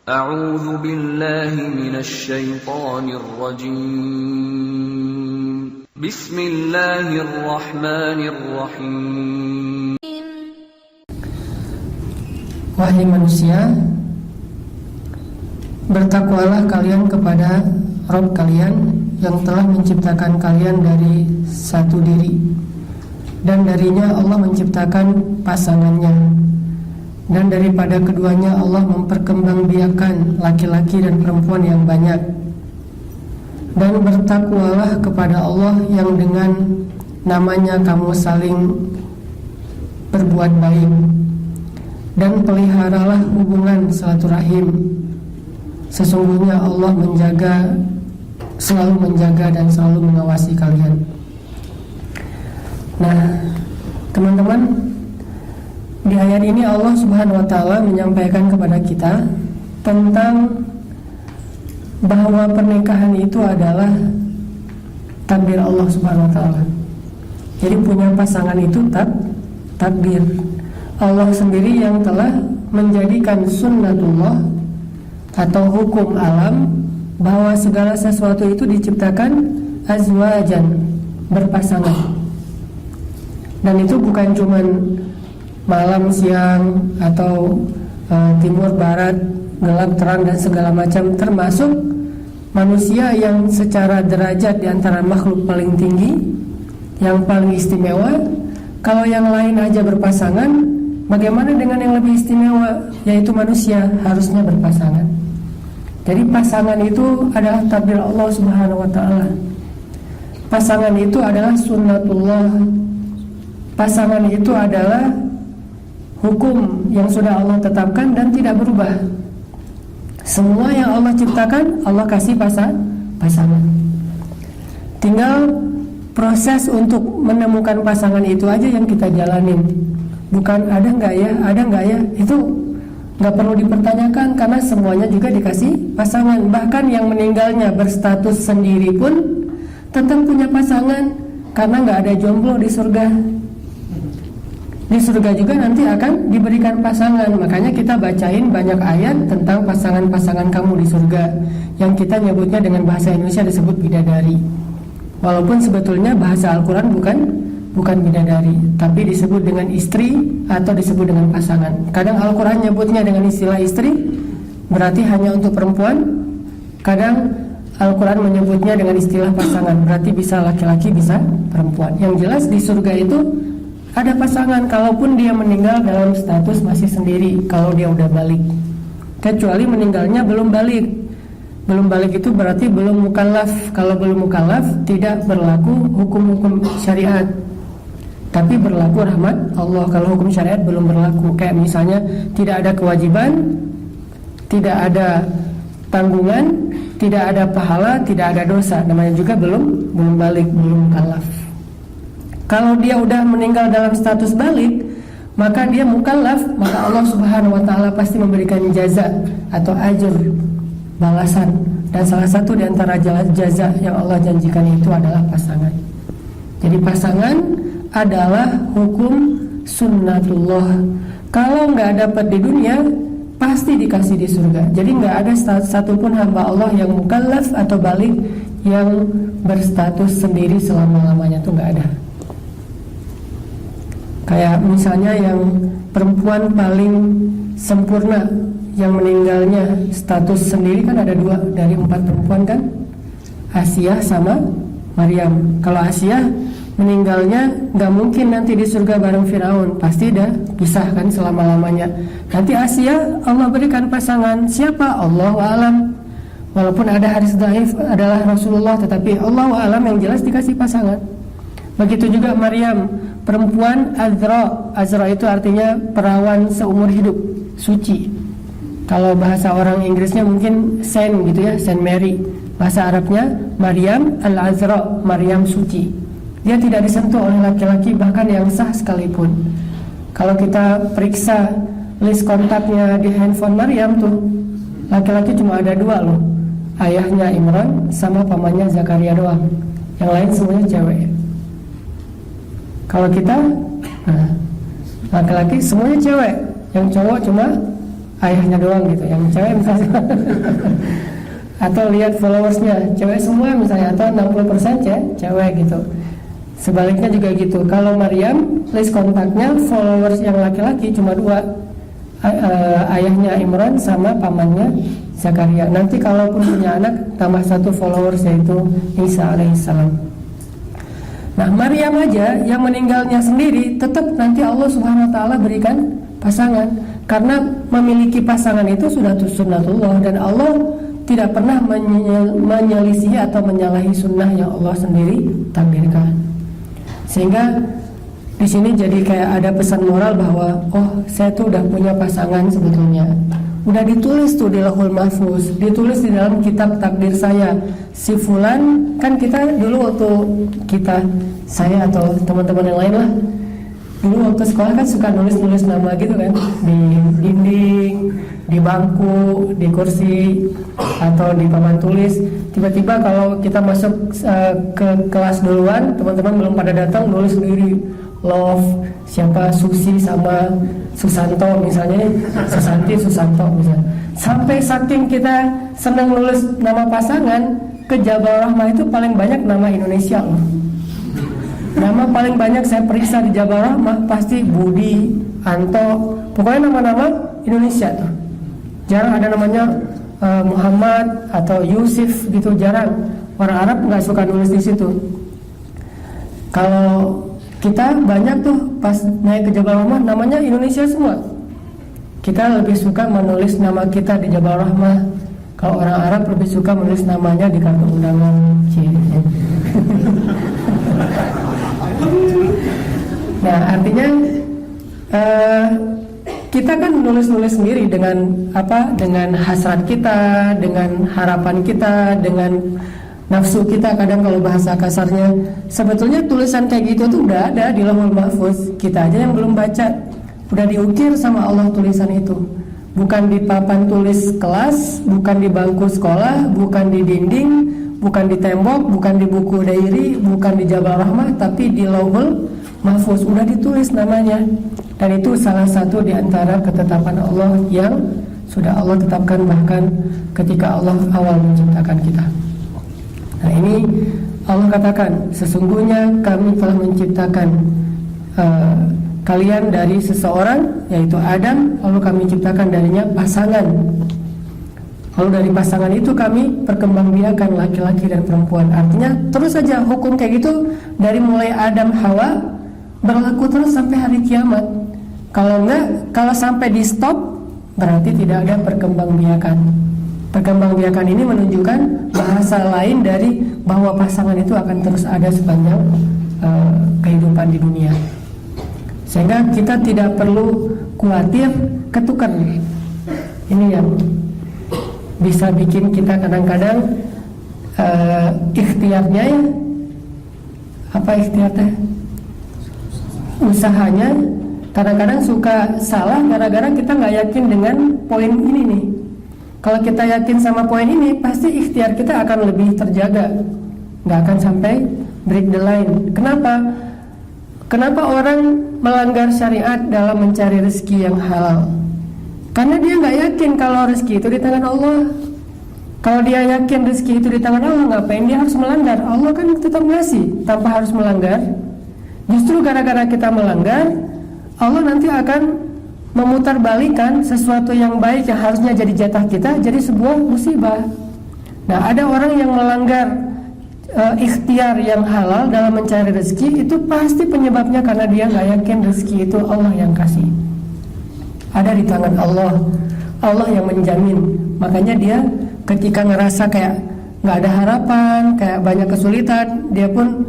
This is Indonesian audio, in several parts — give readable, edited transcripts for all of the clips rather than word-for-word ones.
A'udzu billahi minasy syaithanir rajim. Bismillahirrahmanirrahim. Wahai manusia, bertakwalah kalian kepada Rabb kalian yang telah menciptakan kalian dari satu diri, dan darinya Allah menciptakan pasangannya, dan daripada keduanya Allah memperkembangbiakan laki-laki dan perempuan yang banyak. Dan bertakwalah kepada Allah yang dengan namanya kamu saling berbuat baik, dan peliharalah hubungan silaturahim. Sesungguhnya Allah selalu menjaga dan selalu mengawasi kalian. Nah, teman-teman, di ayat ini Allah Subhanahu wa taala menyampaikan kepada kita tentang bahwa pernikahan itu adalah takdir Allah Subhanahu wa taala. Jadi punya pasangan itu takdir Allah sendiri yang telah menjadikan sunnatullah atau hukum alam bahwa segala sesuatu itu diciptakan azwajan, berpasangan. Dan itu bukan cuman malam siang atau timur barat, gelap terang dan segala macam, termasuk manusia yang secara derajat di antara makhluk paling tinggi, yang paling istimewa. Kalau yang lain aja berpasangan, bagaimana dengan yang lebih istimewa, yaitu manusia harusnya berpasangan. Jadi pasangan itu adalah takdir Allah Subhanahu wa taala. Pasangan itu adalah sunnatullah. Pasangan itu adalah hukum yang sudah Allah tetapkan dan tidak berubah. Semua yang Allah ciptakan, Allah kasih pasangan. Tinggal proses untuk menemukan pasangan itu aja yang kita jalanin. Bukan ada nggak ya, itu nggak perlu dipertanyakan karena semuanya juga dikasih pasangan. Bahkan yang meninggalnya berstatus sendiri pun tetap punya pasangan, karena nggak ada jomblo di surga. Di surga juga nanti akan diberikan pasangan. Makanya kita bacain banyak ayat tentang pasangan-pasangan kamu di surga, yang kita nyebutnya dengan bahasa Indonesia disebut bidadari. Walaupun sebetulnya bahasa Al-Quran bukan bidadari, tapi disebut dengan istri atau disebut dengan pasangan. Kadang Al-Quran nyebutnya dengan istilah istri, berarti hanya untuk perempuan. Kadang Al-Quran menyebutnya dengan istilah pasangan, berarti bisa laki-laki bisa perempuan. Yang jelas di surga itu ada pasangan, kalaupun dia meninggal dalam status masih sendiri, kalau dia udah balik. Kecuali meninggalnya belum balik. Belum balik itu berarti belum mukallaf. Kalau belum mukallaf tidak berlaku hukum-hukum syariat, tapi berlaku rahmat Allah. Kalau hukum syariat belum berlaku, kayak misalnya tidak ada kewajiban, tidak ada tanggungan, tidak ada pahala, tidak ada dosa, namanya juga belum balik, belum mukallaf. Kalau dia udah meninggal dalam status balik, maka dia mukallaf, maka Allah Subhanahu wa taala pasti memberikan jaza atau ajr, balasan. Dan salah satu di antara jaza yang Allah janjikan itu adalah pasangan. Jadi pasangan adalah hukum sunnatullah. Kalau nggak dapat di dunia, pasti dikasih di surga. Jadi nggak ada satupun hamba Allah yang mukallaf atau balik yang berstatus sendiri selama-lamanya, tuh nggak ada. Kayak misalnya yang perempuan paling sempurna yang meninggalnya status sendiri kan ada 2 dari 4 perempuan kan, Asiyah sama Maryam. Kalau Asiyah meninggalnya nggak mungkin nanti di surga bareng Firaun, pasti dah pisah kan selama-lamanya. Nanti Asiyah Allah berikan pasangan, siapa? Allahu a'lam. Walaupun ada hadis dhaif adalah Rasulullah, tetapi Allahu a'lam, yang jelas dikasih pasangan. Begitu juga Maryam, perempuan Azra itu artinya perawan seumur hidup, suci. Kalau bahasa orang Inggrisnya mungkin Saint gitu ya, Saint Mary. Bahasa Arabnya Maryam al-Azra, Maryam suci. Dia tidak disentuh oleh laki-laki, bahkan yang sah sekalipun. Kalau kita periksa list kontaknya di handphone Maryam tuh, laki-laki cuma ada 2 loh. Ayahnya Imran sama pamannya Zakaria doang. Yang lain semuanya cewek. Kalau kita, laki-laki semuanya cewek, yang cowok cuma ayahnya doang gitu, yang cewek misalnya. Atau lihat followersnya, cewek semua misalnya, atau 60% cewek gitu. Sebaliknya juga gitu. Kalau Maryam, list kontaknya followers yang laki-laki cuma 2, ayahnya Imran sama pamannya Zakaria. Nanti kalaupun punya anak, tambah 1 followers, yaitu Isa alaihissalam. Nah, Maryam aja yang meninggalnya sendiri, tetap nanti Allah Subhanahu wa taala berikan pasangan, karena memiliki pasangan itu sudah sunnatullah, dan Allah tidak pernah menyelisihi atau menyalahi sunnah yang Allah sendiri takdirkan. Sehingga di sini jadi kayak ada pesan moral bahwa saya tuh udah punya pasangan sebetulnya. Udah ditulis tuh di Lauhul Mahfuz, ditulis di dalam kitab takdir saya. Si fulan, kan kita dulu waktu saya atau teman-teman yang lain lah, dulu waktu sekolah kan suka nulis-nulis nama gitu kan, di dinding, di bangku, di kursi, atau di papan tulis. Tiba-tiba kalau kita masuk ke kelas duluan, teman-teman belum pada datang, nulis sendiri love siapa, Susi sama Susanto misalnya, Susanti, Susanto misalnya. Sampai saking kita senang nulis nama pasangan, ke Jabal Rahmah itu paling banyak nama Indonesia loh. Nama paling banyak saya periksa di Jabal Rahmah pasti Budi, Anto, pokoknya nama-nama Indonesia tuh. Jarang ada namanya Muhammad atau Yusuf gitu, jarang. Orang Arab nggak suka nulis di situ. Kalau kita banyak tuh pas naik ke Jabal Rahmah namanya Indonesia semua. Kita lebih suka menulis nama kita di Jabal Rahmah. Kalau orang Arab lebih suka menulis namanya di kartu undangan. Nah, artinya kita kan nulis-nulis sendiri dengan dengan hasrat kita, dengan harapan kita, dengan nafsu kita. Kadang kalau bahasa kasarnya, sebetulnya tulisan kayak gitu tuh udah ada di Lauhul Mahfuz. Kita aja yang belum baca. Udah diukir sama Allah tulisan itu. Bukan di papan tulis kelas, bukan di bangku sekolah, bukan di dinding, bukan di tembok, bukan di buku diary, bukan di Jabal Rahmah, tapi di Lauhul Mahfuz udah ditulis namanya. Dan itu salah satu di antara ketetapan Allah yang sudah Allah tetapkan bahkan ketika Allah awal menciptakan kita. Nah, ini Allah katakan, sesungguhnya kami telah menciptakan kalian dari seseorang, yaitu Adam, lalu kami ciptakan darinya pasangan. Lalu dari pasangan itu kami perkembangbiakan laki-laki dan perempuan. Artinya terus saja hukum kayak gitu dari mulai Adam Hawa berlaku terus sampai hari kiamat. Kalau enggak, kalau sampai di stop, berarti tidak ada perkembangbiakan. Perkembangbiakan ini menunjukkan bahasa lain dari bahwa pasangan itu akan terus ada sepanjang kehidupan di dunia. Sehingga kita tidak perlu khawatir ketukar. Ini yang bisa bikin kita kadang-kadang ikhtiarnya ya, apa ikhtiarnya? Usahanya kadang-kadang suka salah gara-gara kita nggak yakin dengan poin ini nih. Kalau kita yakin sama poin ini, pasti ikhtiar kita akan lebih terjaga, nggak akan sampai break the line. Kenapa orang melanggar syariat dalam mencari rezeki yang halal? Karena dia nggak yakin kalau rezeki itu di tangan Allah. Kalau dia yakin rezeki itu di tangan Allah, ngapain dia harus melanggar? Allah kan tetap ngasih tanpa harus melanggar. Justru gara-gara kita melanggar, Allah nanti akan memutarbalikan sesuatu yang baik yang harusnya jadi jatah kita jadi sebuah musibah. Nah, ada orang yang melanggar ikhtiar yang halal dalam mencari rezeki, itu pasti penyebabnya karena dia nggak yakin rezeki itu Allah yang kasih, ada di tangan Allah, Allah yang menjamin. Makanya dia ketika ngerasa kayak nggak ada harapan, kayak banyak kesulitan, dia pun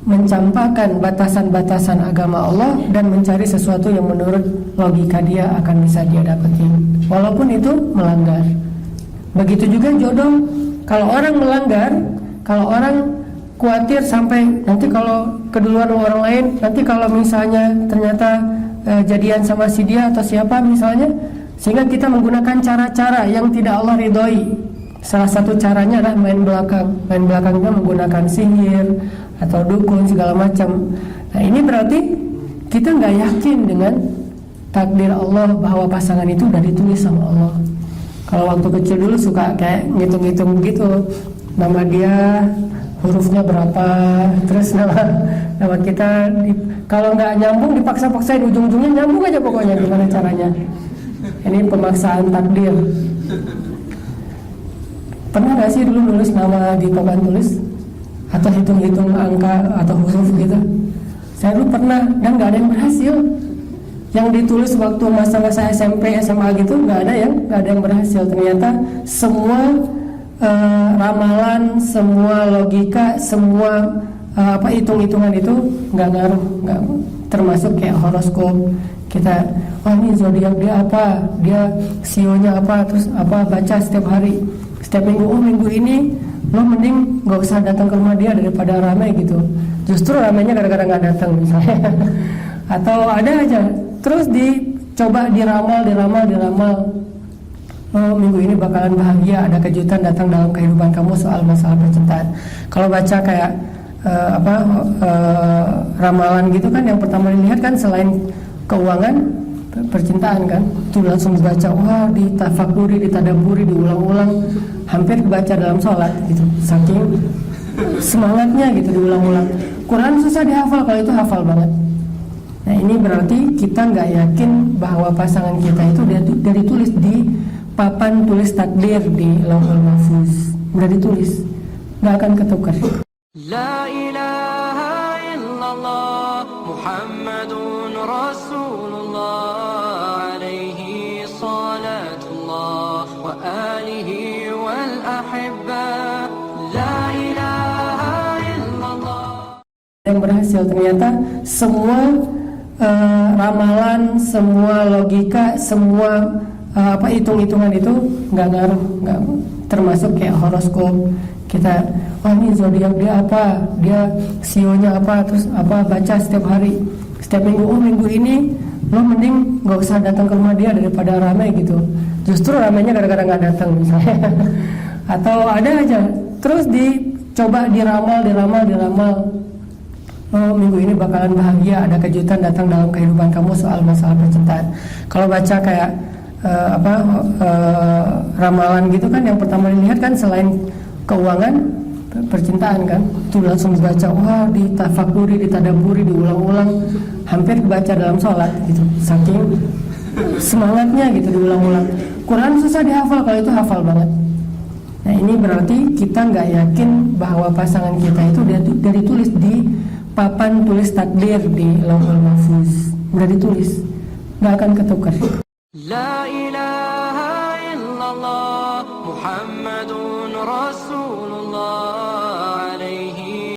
mencampakkan batasan-batasan agama Allah dan mencari sesuatu yang menurut logika dia akan bisa dia dapetin, walaupun itu melanggar. Begitu juga jodoh. Kalau orang melanggar, kalau orang khawatir sampai nanti kalau keduluan orang lain, nanti kalau misalnya ternyata jadian sama si dia atau siapa misalnya, sehingga kita menggunakan cara-cara yang tidak Allah ridhoi. Salah satu caranya adalah main belakang. Main belakangnya menggunakan sihir atau dukun segala macam. Nah, ini berarti kita nggak yakin dengan takdir Allah bahwa pasangan itu udah ditulis sama Allah. Kalau waktu kecil dulu suka kayak ngitung-ngitung gitu, nama dia hurufnya berapa, terus nama kita kalau nggak nyambung dipaksa-paksain, ujung-ujungnya nyambung aja pokoknya, gimana caranya. Ini pemaksaan takdir. Pernah nggak sih dulu nulis nama di papan tulis atau hitung-hitung angka atau huruf gitu? Saya dulu pernah dan nggak ada yang berhasil. Yang ditulis waktu masa-masa SMP, SMA gitu nggak ada yang berhasil. Ternyata semua ramalan, semua logika, semua hitung-hitungan itu nggak ngaruh, nggak termasuk kayak horoskop. Kita, oh ini zodiak dia apa, dia sionya apa, terus apa baca setiap hari, setiap minggu. Oh minggu ini lo mending nggak usah datang ke rumah dia daripada ramai gitu. Justru ramainya gara-gara nggak datang misalnya. Atau ada aja terus dicoba diramal. Oh minggu ini bakalan bahagia, ada kejutan datang dalam kehidupan kamu soal masalah percintaan. Kalau baca kayak ramalan gitu kan, yang pertama dilihat kan selain keuangan, percintaan kan, tuh langsung dibaca, wah ditafakuri, ditadaburi, diulang-ulang, hampir dibaca dalam sholat gitu, saking semangatnya gitu, diulang-ulang. Quran susah dihafal, kalau itu hafal banget. Nah ini berarti kita nggak yakin bahwa pasangan kita itu udah ditulis di papan tulis takdir di Lauhul Mahfuz, udah ditulis, nggak akan ketukar. La ilaha illallah Muhammadun Rasulullah alaihi salatullah wa alihi wal ahibba. La ilaha illallah. Yang berhasil ternyata semua ramalan, semua logika, semua hitung-hitungan itu nggak ngaruh, nggak termasuk kayak horoskop. Kita, oh ini zodiak dia apa, dia sionya apa, terus apa baca setiap hari, setiap minggu. Oh minggu ini lo mending nggak usah datang ke rumah dia daripada ramai gitu. Justru ramainya gara-gara nggak datang misalnya. Atau ada aja terus dicoba diramal. Oh minggu ini bakalan bahagia, ada kejutan datang dalam kehidupan kamu soal masalah percintaan. Kalau baca kayak ramalan gitu kan, yang pertama dilihat kan selain keuangan, percintaan kan, tuh langsung dibaca, wah ditafakuri, ditadaburi, diulang-ulang, hampir dibaca dalam sholat gitu, saking semangatnya gitu, diulang-ulang. Quran susah dihafal, kalau itu hafal banget. Nah ini berarti kita nggak yakin bahwa pasangan kita itu udah ditulis di papan tulis takdir di Lauhul Mahfuz, udah ditulis, nggak akan ketukar. La ilaha illallah Muhammadun Rasulullah